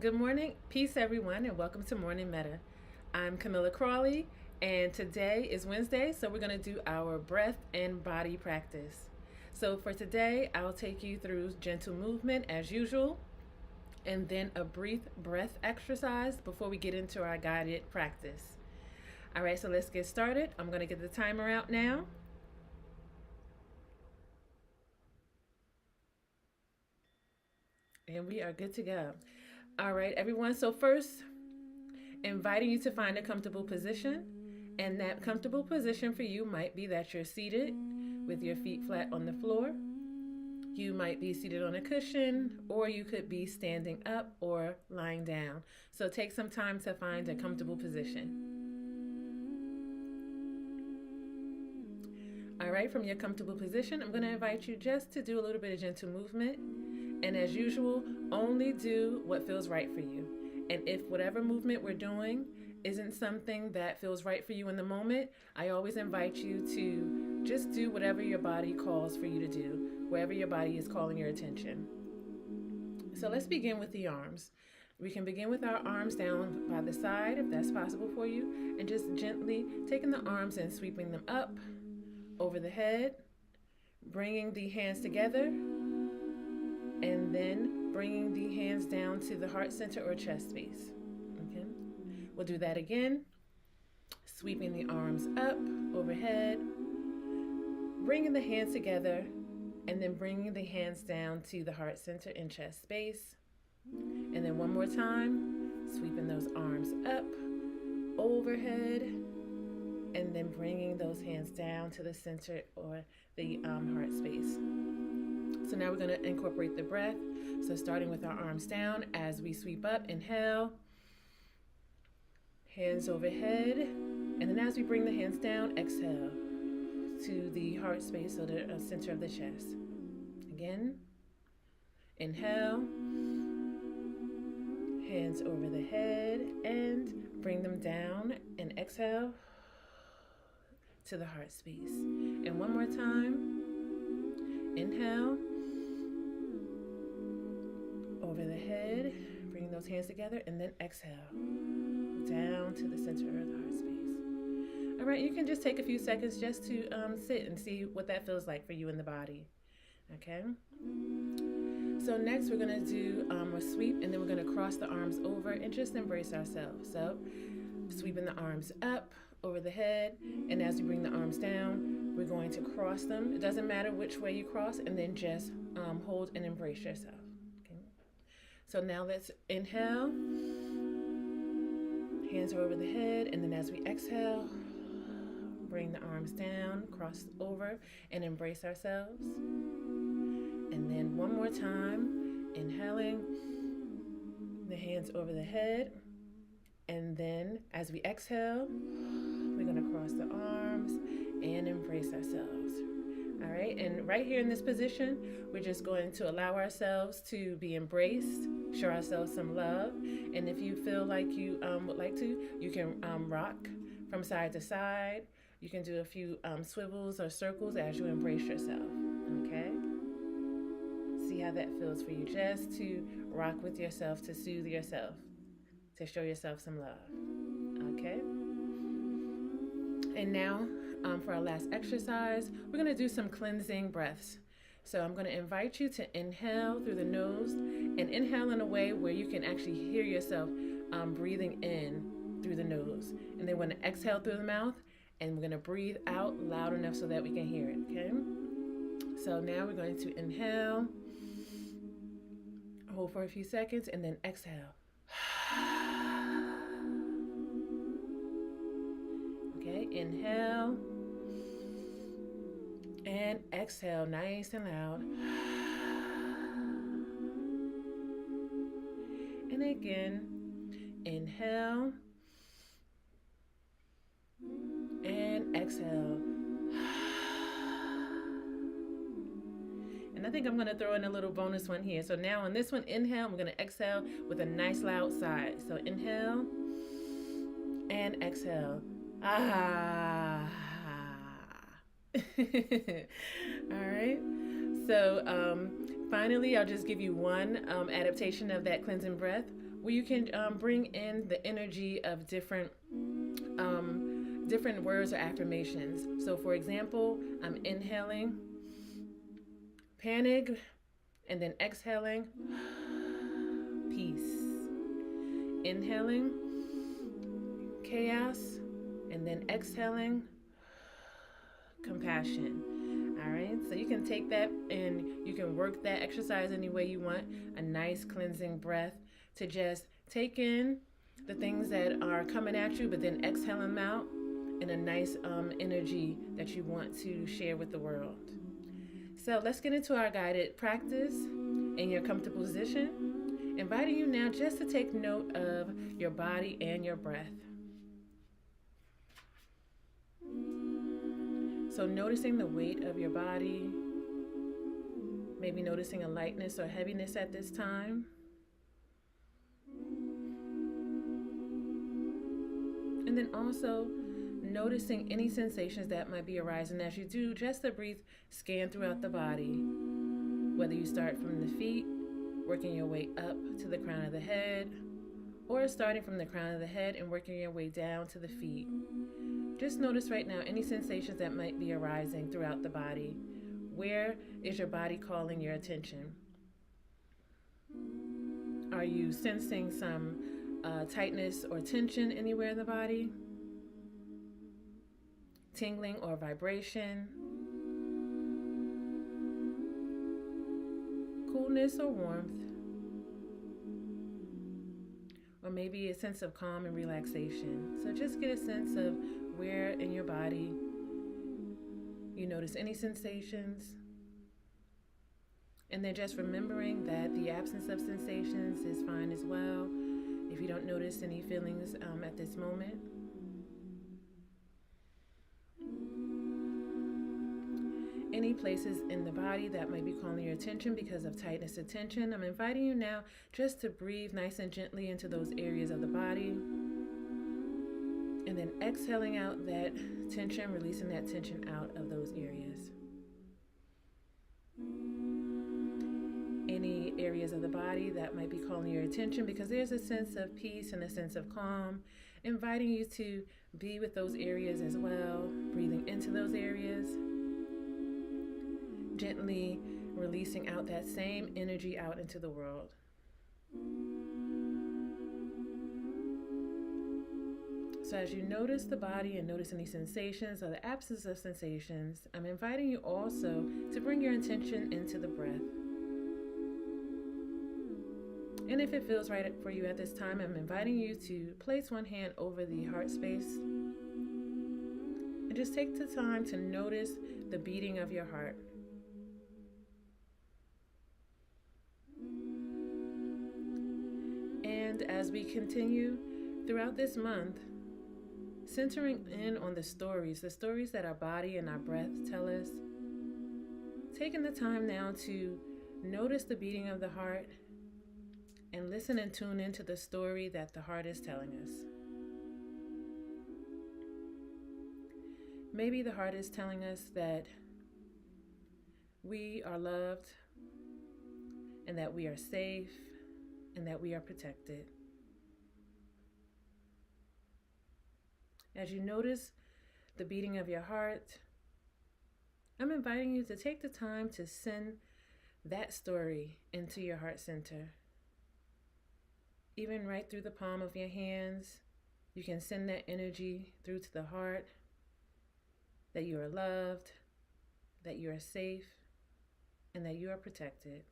Good morning, peace, everyone, and welcome to Morning Metta. I'm Camilla Crawley, and today is Wednesday, so we're going to do our breath and body practice. So, for today, I'll take you through gentle movement as usual, and then a brief breath exercise before we get into our guided practice. All right, so let's get started. I'm going to get the timer out now. And we are good to go. All right, everyone. So, first, inviting you to find a comfortable position. And that comfortable position for you might be that you're seated with your feet flat on the floor. You might be seated on a cushion, or you could be standing up or lying down. So take some time to find a comfortable position. All right, from your comfortable position, I'm going to invite you just to do a little bit of gentle movement. And as usual, only do what feels right for you. And if whatever movement we're doing isn't something that feels right for you in the moment, I always invite you to just do whatever your body calls for you to do, wherever your body is calling your attention. So let's begin with the arms. We can begin with our arms down by the side, if that's possible for you, and just gently taking the arms and sweeping them up over the head, bringing the hands together, and then bringing the hands down to the heart center or chest space. Okay, we'll do that again. Sweeping the arms up overhead, bringing the hands together, and then bringing the hands down to the heart center and chest space. And then one more time, sweeping those arms up overhead, and then bringing those hands down to the center or the heart space. So now we're going to incorporate the breath. So starting with our arms down as we sweep up, inhale, hands overhead, and then as we bring the hands down, exhale to the heart space or the center of the chest. Again, inhale, hands over the head, and bring them down, and exhale to the heart space. And one more time, inhale, over the head, bring those hands together, and then exhale down to the center of the heart space. All right, you can just take a few seconds just to sit and see what that feels like for you in the body. Okay. So next we're going to do a sweep, and then we're going to cross the arms over and just embrace ourselves. So sweeping the arms up over the head, and as you bring the arms down, we're going to cross them. It doesn't matter which way you cross, and then just hold and embrace yourself. Okay. So now let's inhale, hands are over the head, and then as we exhale, bring the arms down, cross over, and embrace ourselves. And then one more time, inhaling, the hands over the head, and then as we exhale, we're going to cross the arms and embrace ourselves. All right, and right here in this position, we're just going to allow ourselves to be embraced, show ourselves some love. And if you feel like you would like to, you can rock from side to side. You can do a few swivels or circles as you embrace yourself. Okay, see how that feels for you, just to rock with yourself, to soothe yourself, to show yourself some love. Okay, and now for our last exercise, we're going to do some cleansing breaths. So I'm going to invite you to inhale through the nose and inhale in a way where you can actually hear yourself breathing in through the nose. And then we're going to exhale through the mouth, and we're going to breathe out loud enough so that we can hear it. Okay? So now we're going to inhale, hold for a few seconds, and then exhale. Okay, inhale and exhale nice and loud. And again, inhale and exhale. And I think I'm going to throw in a little bonus one here. So now on this one, inhale, I'm going to exhale with a nice loud sigh. So inhale and exhale. Ah. All right. So Finally, I'll just give you one adaptation of that cleansing breath where you can bring in the energy of different words or affirmations. So, for example, I'm inhaling panic and then exhaling peace. Inhaling chaos and then exhaling compassion. All right, so you can take that and you can work that exercise any way you want. A nice cleansing breath to just take in the things that are coming at you, but then exhale them out in a nice energy that you want to share with the world. So let's get into our guided practice in your comfortable position. Inviting you now just to take note of your body and your breath. So noticing the weight of your body, maybe noticing a lightness or heaviness at this time. And then also noticing any sensations that might be arising as you do just a brief scan throughout the body. Whether you start from the feet, working your way up to the crown of the head, or starting from the crown of the head and working your way down to the feet. Just notice right now any sensations that might be arising throughout the body. Where is your body calling your attention? Are you sensing some tightness or tension anywhere in the body? Tingling or vibration? Coolness or warmth? Or maybe a sense of calm and relaxation. So just get a sense of where in your body you notice any sensations. And then just remembering that the absence of sensations is fine as well if you don't notice any feelings at this moment. Any places in the body that might be calling your attention because of tightness or tension, I'm inviting you now just to breathe nice and gently into those areas of the body. And then exhaling out that tension, releasing that tension out of those areas. Any areas of the body that might be calling your attention because there's a sense of peace and a sense of calm, inviting you to be with those areas as well, breathing into those areas. Gently releasing out that same energy out into the world. So as you notice the body and notice any sensations or the absence of sensations, I'm inviting you also to bring your intention into the breath. And if it feels right for you at this time, I'm inviting you to place one hand over the heart space and just take the time to notice the beating of your heart. And as we continue throughout this month, centering in on the stories that our body and our breath tell us, taking the time now to notice the beating of the heart and listen and tune into the story that the heart is telling us. Maybe the heart is telling us that we are loved and that we are safe and that we are protected. As you notice the beating of your heart, I'm inviting you to take the time to send that story into your heart center. Even right through the palm of your hands, you can send that energy through to the heart, that you are loved, that you are safe, and that you are protected.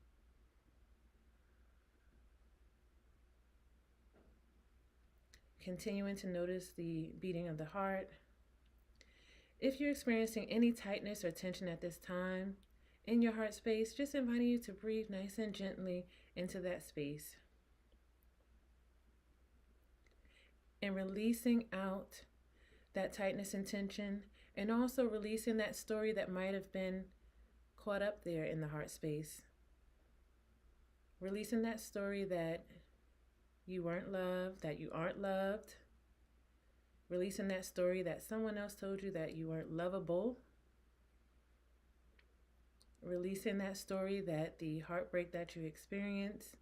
Continuing to notice the beating of the heart. If you're experiencing any tightness or tension at this time in your heart space, just inviting you to breathe nice and gently into that space. And releasing out that tightness and tension, and also releasing that story that might have been caught up there in the heart space. Releasing that story that you weren't loved, that you aren't loved. Releasing that story that someone else told you that you weren't lovable. Releasing that story that the heartbreak that you experience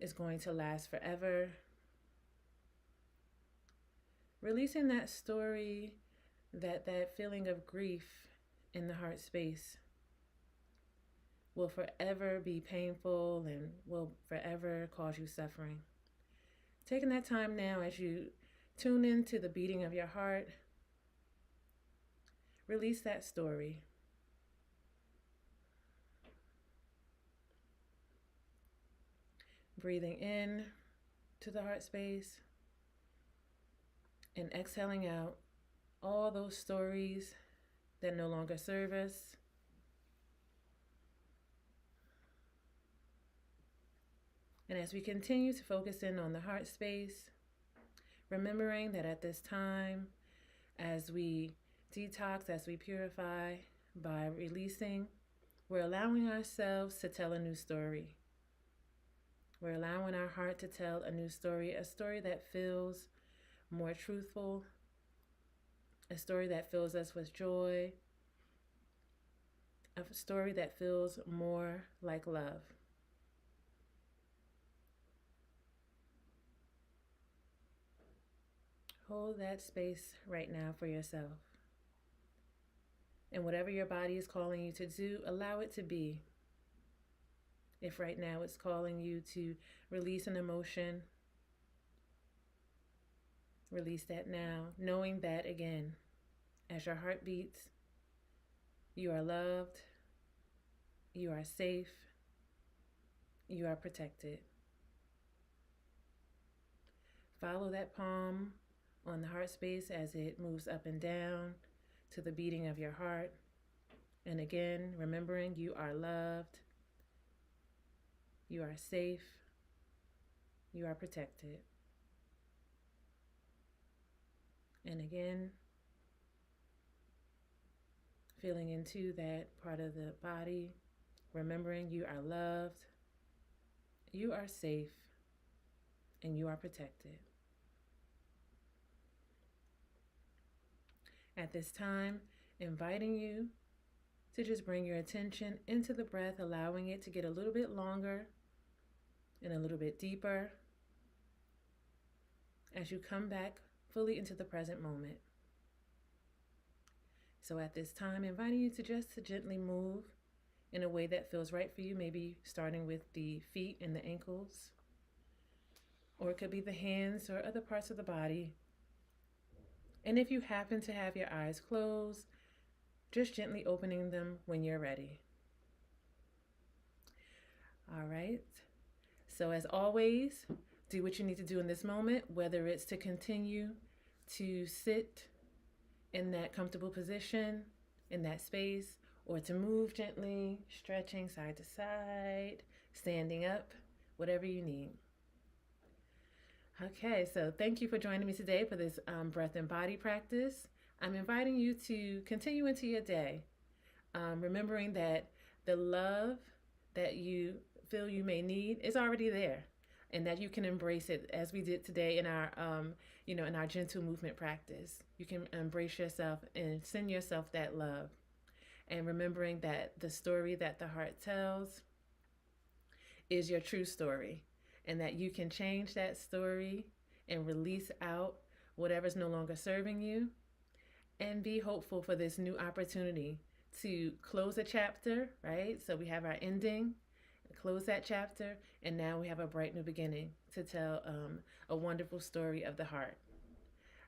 is going to last forever. Releasing that story that that feeling of grief in the heart space will forever be painful and will forever cause you suffering. Taking that time now as you tune into the beating of your heart, release that story. Breathing in to the heart space and exhaling out all those stories that no longer serve us. And as we continue to focus in on the heart space, remembering that at this time, as we detox, as we purify by releasing, we're allowing ourselves to tell a new story. We're allowing our heart to tell a new story, a story that feels more truthful, a story that fills us with joy, a story that feels more like love. Hold that space right now for yourself. And whatever your body is calling you to do, allow it to be. If right now it's calling you to release an emotion, release that now, knowing that again, as your heart beats, you are loved, you are safe, you are protected. Follow that palm on the heart space as it moves up and down to the beating of your heart. And again, remembering you are loved, you are safe, you are protected. And again, feeling into that part of the body, remembering you are loved, you are safe, and you are protected. At this time, inviting you to just bring your attention into the breath, allowing it to get a little bit longer and a little bit deeper as you come back fully into the present moment. So at this time, inviting you to just gently move in a way that feels right for you, maybe starting with the feet and the ankles, or it could be the hands or other parts of the body. And if you happen to have your eyes closed, just gently opening them when you're ready. All right. So as always, do what you need to do in this moment, whether it's to continue to sit in that comfortable position, in that space, or to move gently, stretching side to side, standing up, whatever you need. Okay, so thank you for joining me today for this breath and body practice. I'm inviting you to continue into your day, remembering that the love that you feel you may need is already there, and that you can embrace it as we did today in our, in our gentle movement practice. You can embrace yourself and send yourself that love, and remembering that the story that the heart tells is your true story, and that you can change that story and release out whatever's no longer serving you, and be hopeful for this new opportunity to close a chapter, right? So we have our ending, close that chapter, and now we have a bright new beginning to tell a wonderful story of the heart.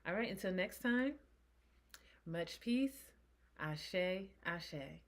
All right, until next time, much peace. Ashe, ashe.